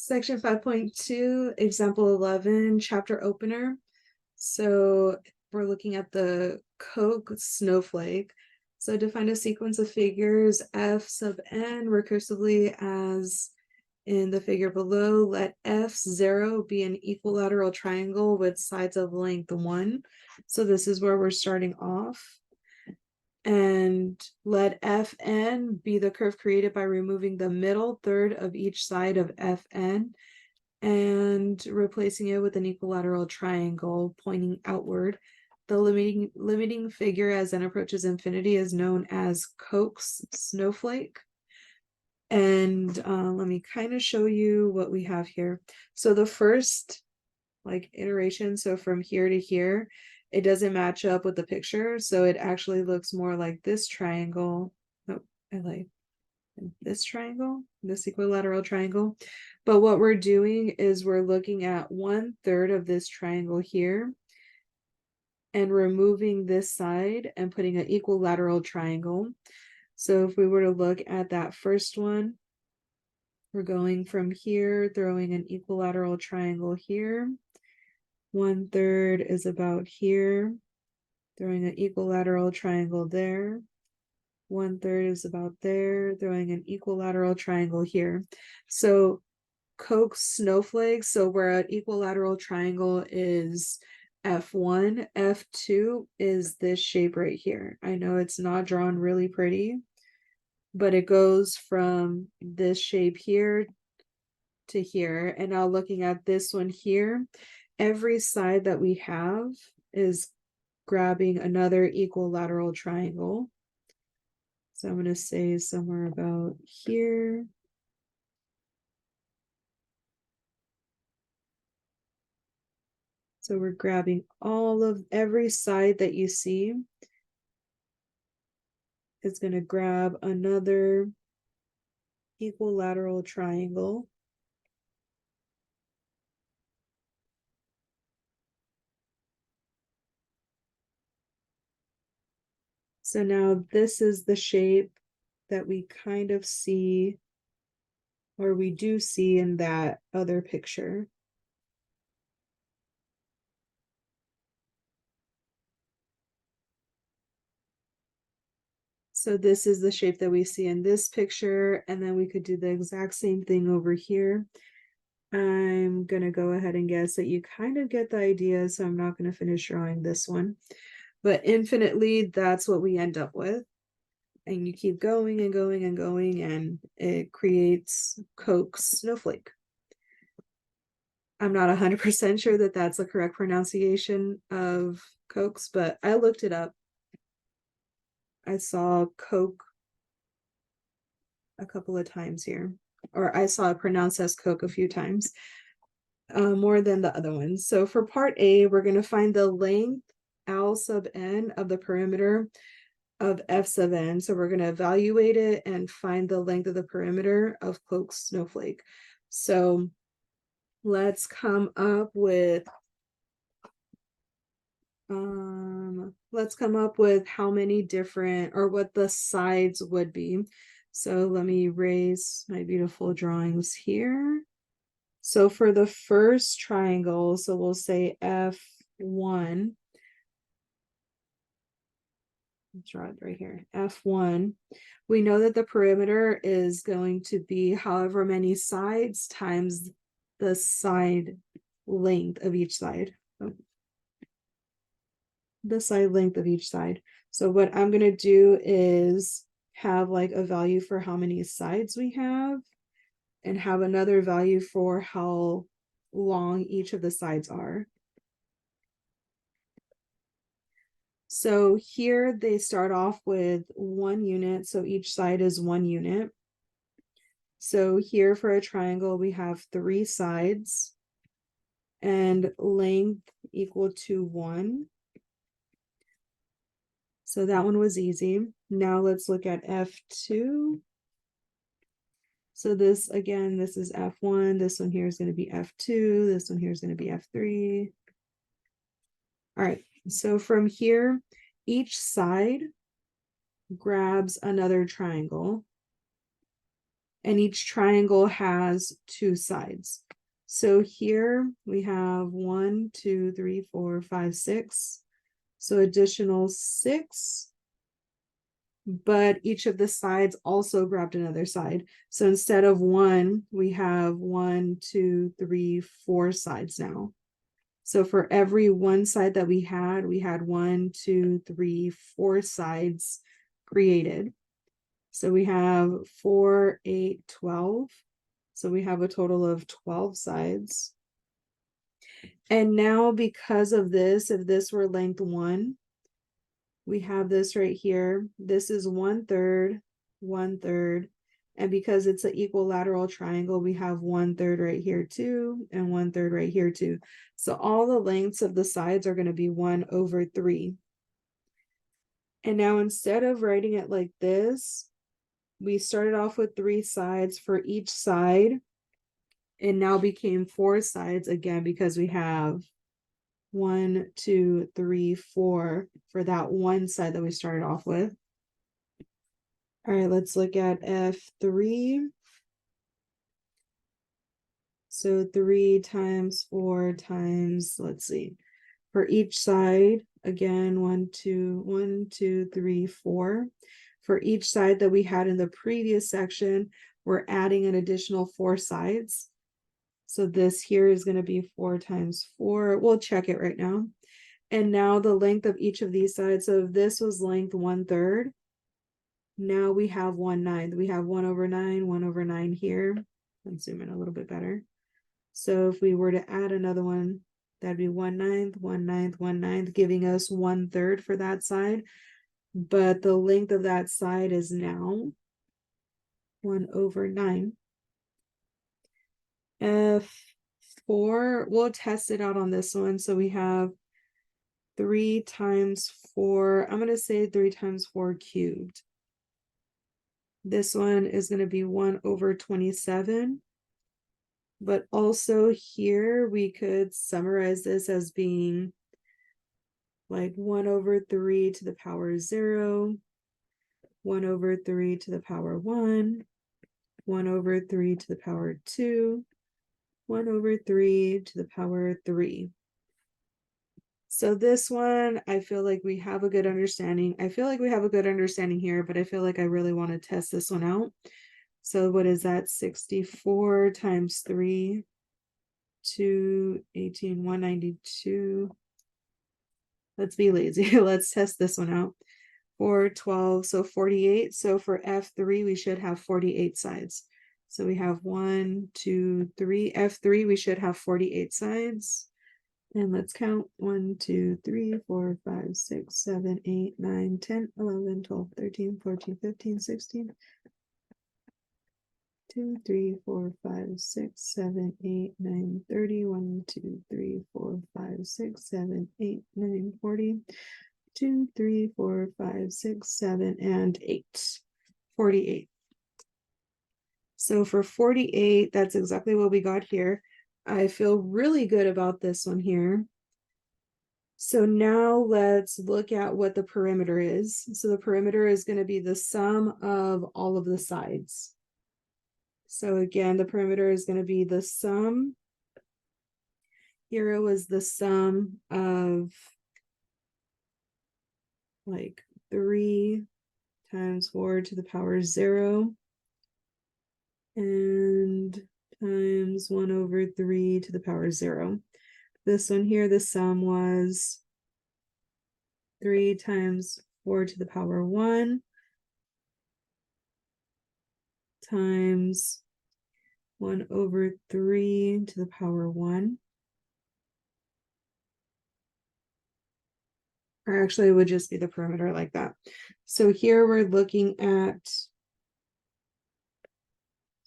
Section 5.2, example 11, chapter opener. So we're looking at the Coke snowflake. So define a sequence of figures f sub n recursively as in the figure below. Let f0 be an equilateral triangle with sides of length 1. So this is where we're starting off. And let Fn be the curve created by removing the middle third of each side of Fn and replacing it with an equilateral triangle pointing outward. The limiting figure as n approaches infinity is known as Coke's snowflake. And let me kind of show you what we have here. So the first iteration, so from here to here, it doesn't match up with the picture, so it actually looks more like this triangle. Oh, I like this triangle, this equilateral triangle. But what we're doing is we're looking at 1/3 of this triangle here and removing this side and putting an equilateral triangle. So if we were to look at that first one, we're going from here, throwing an equilateral triangle here. 1/3 is about here, throwing an equilateral triangle there. 1/3 is about there, throwing an equilateral triangle here. So Coke snowflakes, so where an equilateral triangle is F1, F2 is this shape right here. I know it's not drawn really pretty, but it goes from this shape here to here. And now looking at this one here, every side that we have is grabbing another equilateral triangle. So I'm going to say somewhere about here. So we're grabbing every side that you see is going to grab another equilateral triangle. So now this is the shape that we kind of see, or we do see in that other picture. So this is the shape that we see in this picture, and then we could do the exact same thing over here. I'm gonna go ahead and guess that you kind of get the idea, so I'm not gonna finish drawing this one. But infinitely, that's what we end up with. And you keep going and going and going, and it creates Coke's snowflake. I'm not 100% sure that that's the correct pronunciation of Coke's, but I looked it up. I saw Coke a couple of times here, or I saw it pronounced as Coke a few times, more than the other ones. So for part A, we're going to find the length L sub n of the perimeter of F sub n. So we're going to evaluate it and find the length of the perimeter of Coke's snowflake. So let's come up with how many different, or what the sides would be. So let me erase my beautiful drawings here. So for the first triangle, so we'll say F1. Draw it right here, F1. We know that the perimeter is going to be however many sides times the side length of each side. The side length of each side. So what I'm going to do is have like a value for how many sides we have and have another value for how long each of the sides are. So here they start off with 1 unit, so each side is 1 unit. So here for a triangle, we have 3 sides and length equal to 1. So that one was easy. Now let's look at F2. So this, again, this is F1. This one here is going to be F2. This one here is going to be F3. All right, so from here, each side grabs another triangle. and each triangle has two sides. So here we have 1, 2, 3, 4, 5, 6. So additional 6, but each of the sides also grabbed another side. So instead of 1, we have 1, 2, 3, 4 sides now. So for every one side that we had 1, 2, 3, 4 sides created. So we have 4, 8, 12. So we have a total of 12 sides. And now because of this, if this were length 1, we have this right here. This is 1/3, 1/3. And because it's an equilateral triangle, we have 1/3 right here too, and 1/3 right here too. So all the lengths of the sides are going to be 1/3. And now instead of writing it like this, we started off with 3 sides for each side. It now became 4 sides again because we have 1, 2, 3, 4 for that one side that we started off with. All right, let's look at F3. So 3 times 4 times, let's see, for each side, again, 1, 2, 3, 4. For each side that we had in the previous section, we're adding an additional 4 sides. So this here is going to be 4 times 4. We'll check it right now. And now the length of each of these sides. So if this was length 1/3, now we have 1/9. We have 1/9, 1/9 here. Let's zoom in a little bit better. So if we were to add another one, that'd be 1/9, 1/9, 1/9, giving us 1/3 for that side. But the length of that side is now 1/9. F4, we'll test it out on this one. So we have 3 times 4. I'm going to say 3 times 4 cubed. This one is going to be 1/27. But also here we could summarize this as being like 1/3 to the power 0, 1/3 to the power 1, 1/3 to the power 2, 1/3 to the power 3. So this one, I feel like we have a good understanding. I feel like we have a good understanding here, but I feel like I really want to test this one out. So what is that? 64 times 3, 218, 192. Let's be lazy. Let's test this one out. 4, 12, so 48. So for F3, we should have 48 sides. So we have 1, 2, 3. F3, we should have 48 sides. And let's count 1, 2, 3, 4, 5, 6, 7, 8, 9, 10, 11, 12, 13, 14, 15, 16. 2, 3, 4, 5, 6, 7, 8, 9, 30. 1, 2, 3, 4, 5, 6, 7, 8, 9, 40. 2, 3, 4, 5, 6, 7, and 8. 48. So for 48, that's exactly what we got here. I feel really good about this one here. So now let's look at what the perimeter is. So the perimeter is going to be the sum of all of the sides. So again, the perimeter is going to be the sum. Here it was the sum of like 3 times 4 to the power 0 and times 1/3 to the power 0. This one here, the sum was 3 times 4 to the power 1 times 1/3 to the power 1. Or actually, it would just be the perimeter like that. So here we're looking at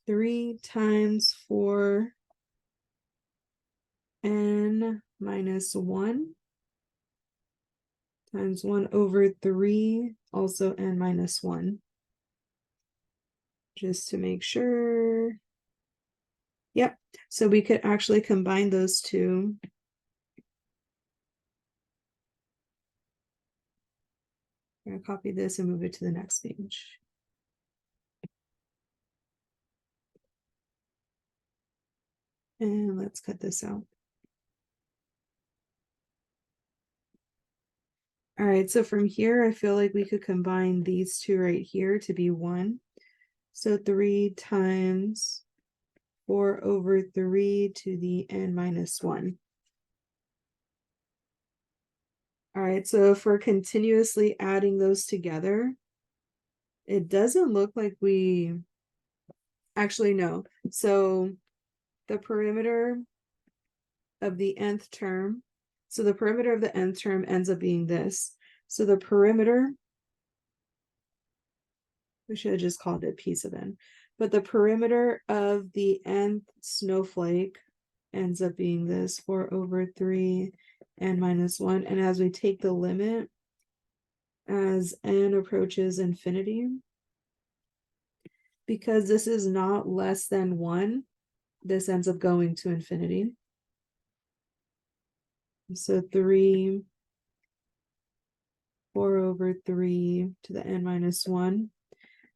3 times 4 n minus 1 times 1/3, also n minus 1. Just to make sure. Yep, so we could actually combine those two. I'm going to copy this and move it to the next page. And let's cut this out. All right, so from here, I feel like we could combine these two right here to be 1. So 3 times 4 over 3 to the n minus 1. All right, so if we're continuously adding those together, it doesn't look like we actually know. So the perimeter of the nth term, so the perimeter of the nth term ends up being this. So the perimeter, we should have just called it p sub n, but the perimeter of the nth snowflake ends up being this 4 over 3 n minus 1. And as we take the limit, as n approaches infinity, because this is not less than 1, this ends up going to infinity. So 3, 4 over 3 to the n minus 1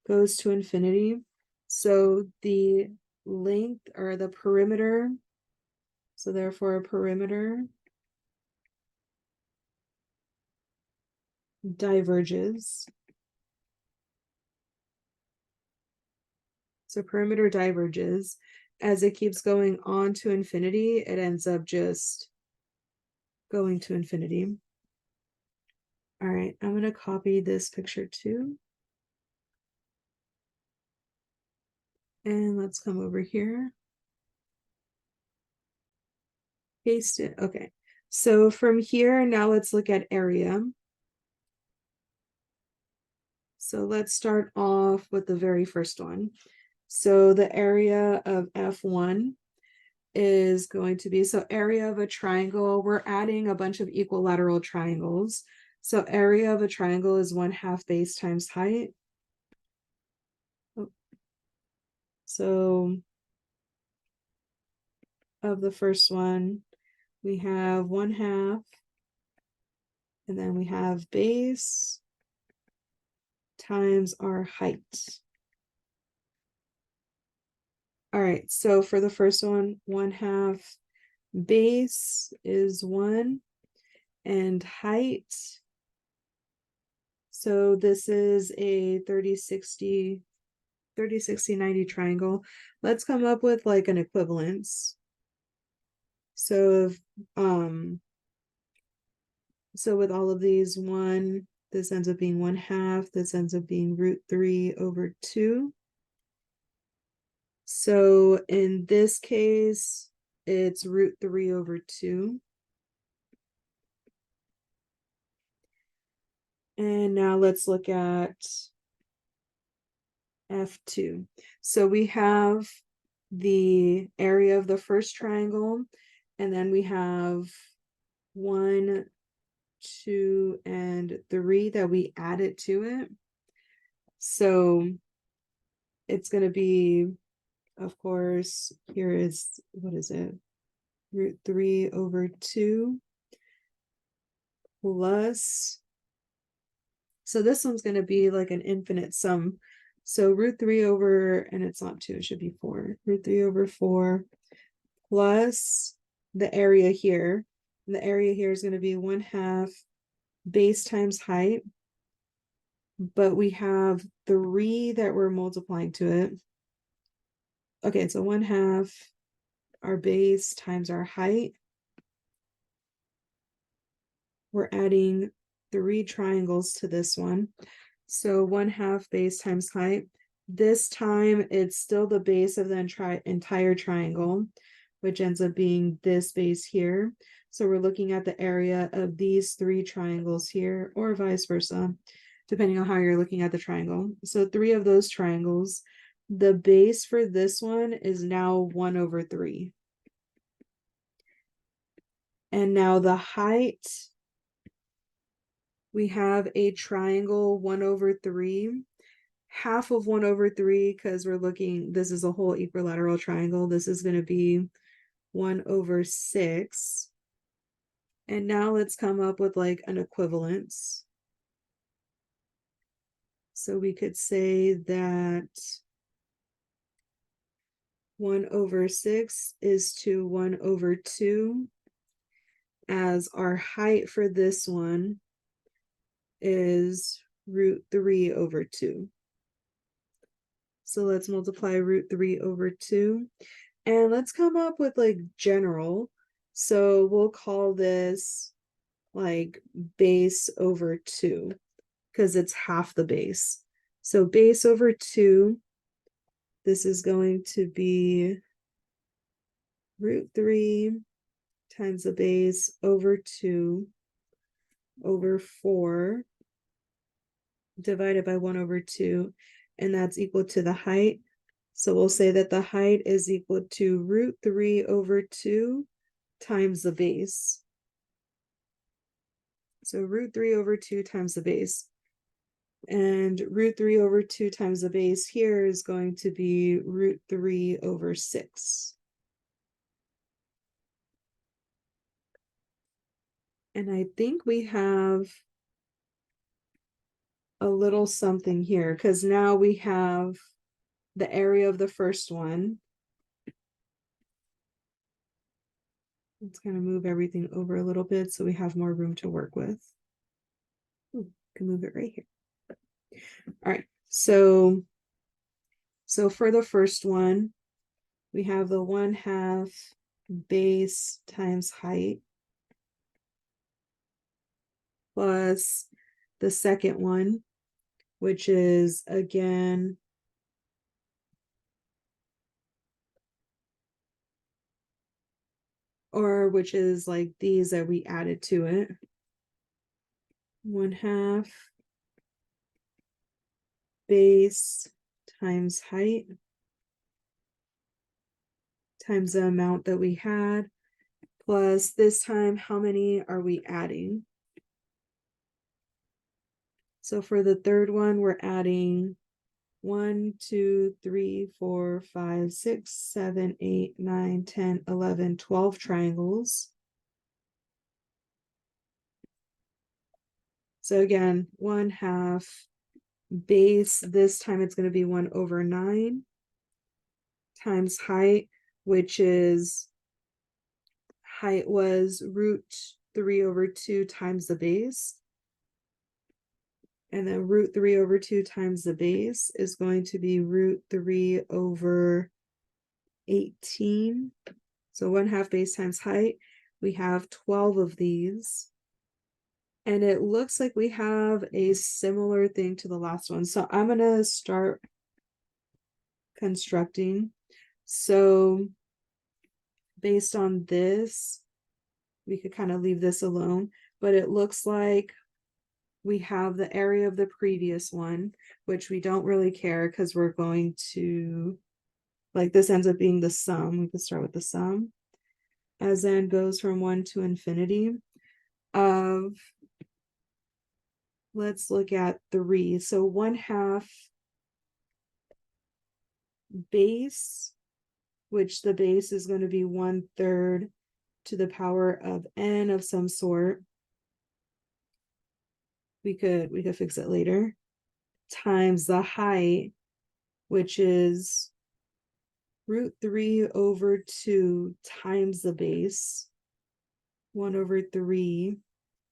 goes to infinity. So the length or the perimeter, so therefore a perimeter diverges. So perimeter diverges. As it keeps going on to infinity, it ends up just going to infinity. All right, I'm going to copy this picture too. And let's come over here. Paste it. Okay. So from here, now let's look at area. So let's start off with the very first one. So the area of F1 is going to be, so area of a triangle, we're adding a bunch of equilateral triangles. So area of a triangle is 1/2 base times height. So of the first one, we have 1/2, and then we have base times our height. All right, so for the first one, 1/2 base is 1, and height, so this is a 30, 60, 90 triangle. Let's come up with like an equivalence. So if, so with all of these, this ends up being 1/2, this ends up being √3 over 2. So in this case, it's √3 over 2. And now let's look at F2. So we have the area of the first triangle, and then we have 1, 2, and 3 that we added to it. So it's going to be, of course, here is, what is it? √3 over 2 plus, so this one's going to be like an infinite sum. So √3 over, and it's not 2, it should be 4. √3 over 4 plus the area here. And the area here is going to be 1/2 base times height. But we have 3 that we're multiplying to it. Okay, so 1/2 our base times our height. We're adding 3 triangles to this one. So 1/2 base times height. This time it's still the base of the entire triangle, which ends up being this base here. So we're looking at the area of these 3 triangles here, or vice versa, depending on how you're looking at the triangle. So 3 of those triangles. The base for this one is now 1 over 3. And now the height, we have a triangle 1 over 3. Half of 1 over 3, because we're looking, this is a whole equilateral triangle. This is going to be 1 over 6. And now let's come up with like an equivalence. So we could say that 1 over 6 is to 1 over 2, as our height for this one is root 3 over 2. So let's multiply root 3 over 2. And let's come up with like general. So we'll call this like base over 2 because it's half the base. So base over 2, this is going to be root 3 times the base over 2 over 4 divided by 1 over 2, and that's equal to the height. So we'll say that the height is equal to root 3 over 2 times the base. So root 3 over 2 times the base. And root 3 over 2 times the base here is going to be root 3 over 6. And I think we have a little something here because now we have the area of the first one. Let's kind of move everything over a little bit so we have more room to work with. Ooh, can move it right here. All right, so for the first one, we have the 1/2 base times height plus the second one, which is again which is like these that we added to it. 1/2 base times height times the amount that we had, plus this time, how many are we adding? So for the third one, we're adding 1, 2, 3, 4, 5, 6, 7, 8, 9, 10, 11, 12 triangles. So again, 1/2 base, this time it's going to be 1 over 9 times height, which is height was root 3 over 2 times the base. And then root 3 over 2 times the base is going to be root 3 over 18. So 1/2 base times height. We have 12 of these. And it looks like we have a similar thing to the last one. So I'm going to start constructing. So based on this, we could kind of leave this alone, but it looks like we have the area of the previous one, which we don't really care because we're going to, like, this ends up being the sum. We could start with the sum, as n goes from 1 to infinity of, let's look at 3. So 1/2 base, which the base is going to be 1/3 to the power of n of some sort. We could fix it later, times the height, which is root 3 over 2 times the base, 1 over 3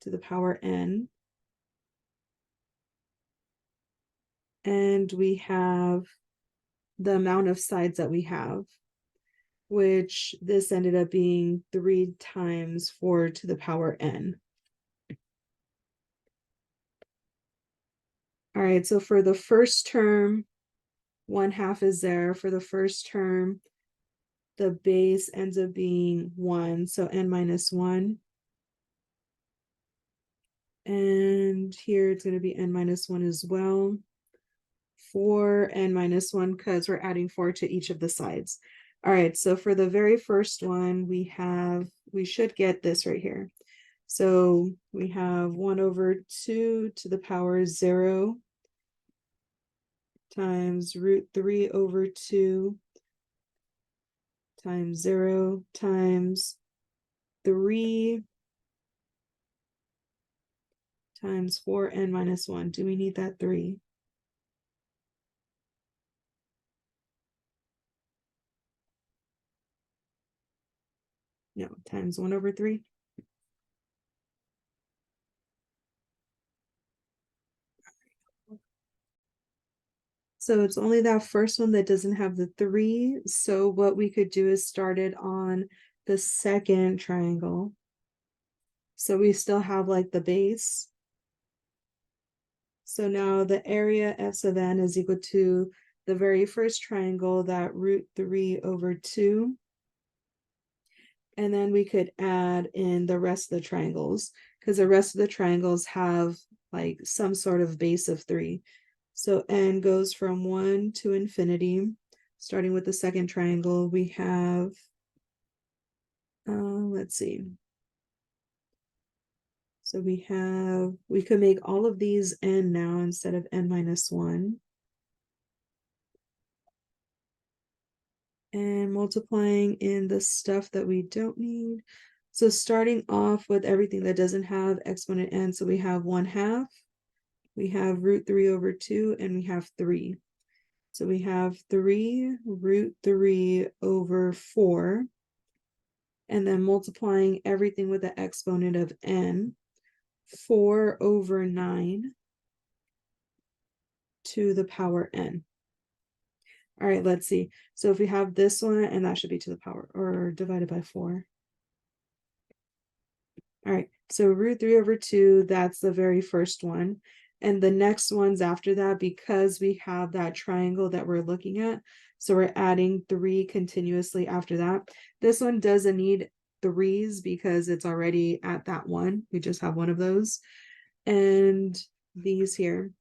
to the power n. And we have the amount of sides that we have, which this ended up being 3 times 4 to the power n. All right, so for the first term, 1/2 is there. For the first term, the base ends up being 1, so n minus 1. And here it's going to be n minus 1 as well. 4 n minus 1 because we're adding 4 to each of the sides. All right, so for the very first one, we should get this right here. So we have 1 over 2 to the power 0 times root 3 over 2 times 0 times 3 times 4n minus 1. Do we need that 3? No, times 1/3. So it's only that first one that doesn't have the 3. So what we could do is start it on the second triangle. So we still have like the base. So now the area f sub n is equal to the very first triangle, that √3/2. And then we could add in the rest of the triangles, because the rest of the triangles have like some sort of base of 3. So n goes from 1 to infinity. Starting with the second triangle, we have, let's see. So we could make all of these n now instead of n minus 1. And multiplying in the stuff that we don't need. So starting off with everything that doesn't have exponent n, so we have 1/2, we have √3/2, and we have 3. So we have 3 √3/4, and then multiplying everything with the exponent of n, 4/9 to the power n. All right, let's see. So if we have this one, and that should be to the power, or divided by 4. All right, so √3/2, that's the very first one. And the next ones after that, because we have that triangle that we're looking at, so we're adding 3 continuously after that. This one doesn't need 3s because it's already at that one. We just have one of those. And these here.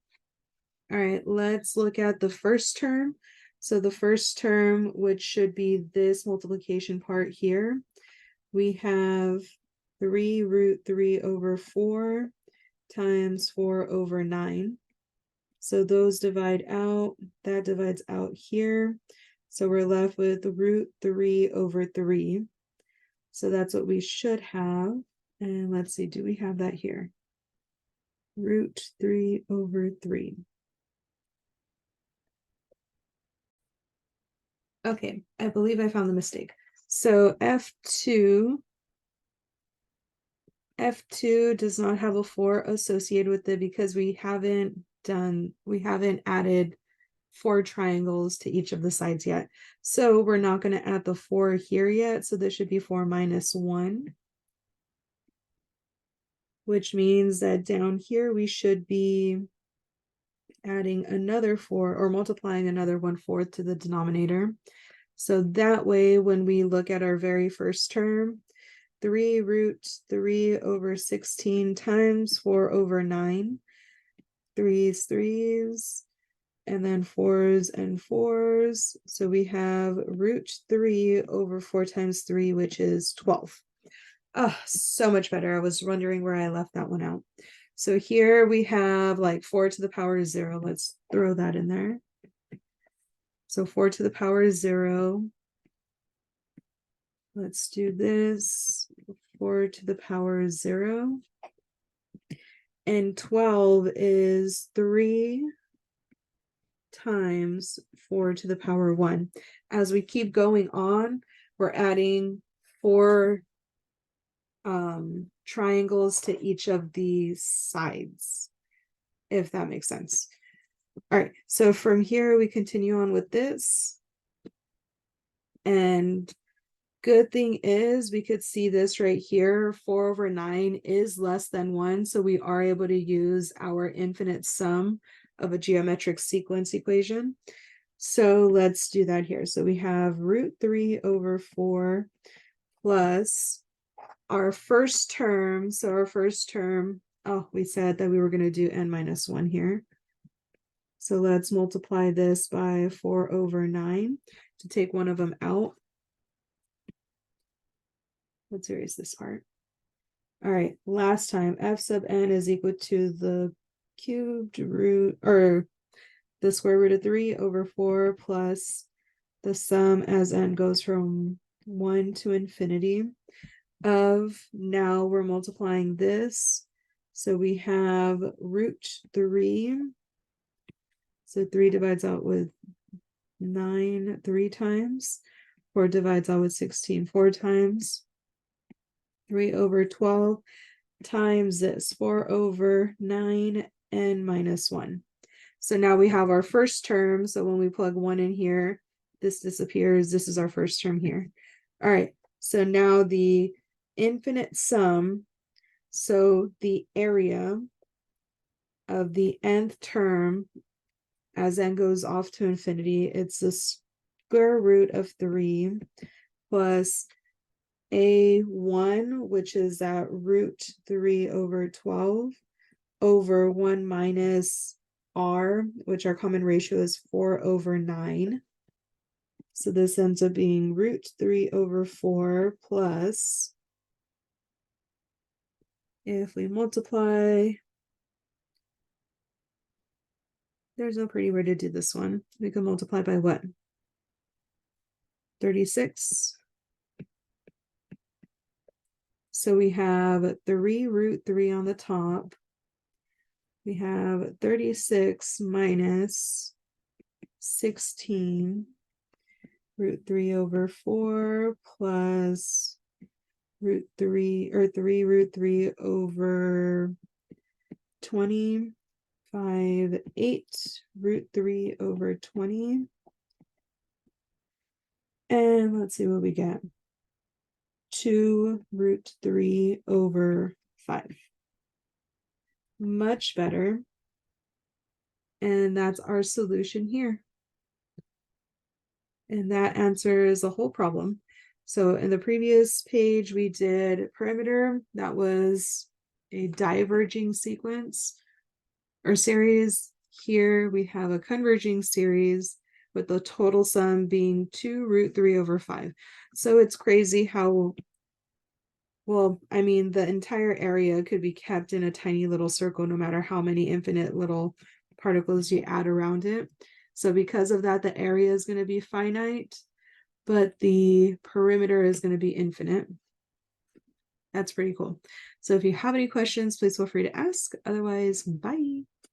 All right, let's look at the first term. So the first term, which should be this multiplication part here, we have 3 √3/4 times 4/9. So those divide out, that divides out here. So we're left with √3/3. So that's what we should have. And let's see, do we have that here? √3/3. Okay, I believe I found the mistake. So F2 does not have a 4 associated with it because we haven't added 4 triangles to each of the sides yet. So we're not going to add the 4 here yet. So this should be 4 minus 1, which means that down here we should be adding another 4, or multiplying another 1/4 to the denominator. So that way, when we look at our very first term, 3 √3/16 times 4/9, 3's 3's, and then 4's and 4's. So we have √3/4 times 3, which is 12. Oh, so much better. I was wondering where I left that one out. So here we have like 4 to the power 0. Let's throw that in there. So 4 to the power 0. Let's do this. 4 to the power 0. And 12 is 3 times 4 to the power 1. As we keep going on, we're adding 4 triangles to each of these sides, if that makes sense. All right, so from here we continue on with this. And good thing is we could see this right here, 4/9 is less than 1, so we are able to use our infinite sum of a geometric sequence equation. So let's do that here. So we have √3/4 plus our first term. So our first term, oh, we said that we were going to do n minus 1 here. So let's multiply this by 4/9 to take one of them out. Let's erase this part. All right, last time, f sub n is equal to the cubed root, or the square root of 3/4 plus the sum as n goes from 1 to infinity of, now we're multiplying this. So we have √3. So 3 divides out with 9 3 times. 4 divides out with 16 4 times. 3 over 12 times this 4 over 9 n minus 1. So now we have our first term. So when we plug 1 in here, this disappears. This is our first term here. All right. So now the infinite sum. So the area of the nth term as n goes off to infinity, it's the square root of 3 plus a1, which is that root 3 over 12 over 1 minus r, which our common ratio is 4 over 9. So this ends up being root 3 over 4 plus, if we multiply, there's no pretty way to do this one. We can multiply by what? 36. So we have 3 root 3 on the top. We have 36 minus 16 root 3 over 4 plus root 3 or 3 root 3 over 20, 5, 8 root 3 over 20. And let's see what we get. 2 root 3 over 5. Much better. And that's our solution here. And that answers the whole problem. So in the previous page, we did perimeter. That was a diverging sequence or series. Here we have a converging series with the total sum being 2 root 3 over 5. So it's crazy how, well, I mean, the entire area could be kept in a tiny little circle no matter how many infinite little particles you add around it. So because of that, the area is going to be finite, but the perimeter is going to be infinite. That's pretty cool. So if you have any questions, please feel free to ask. Otherwise, bye.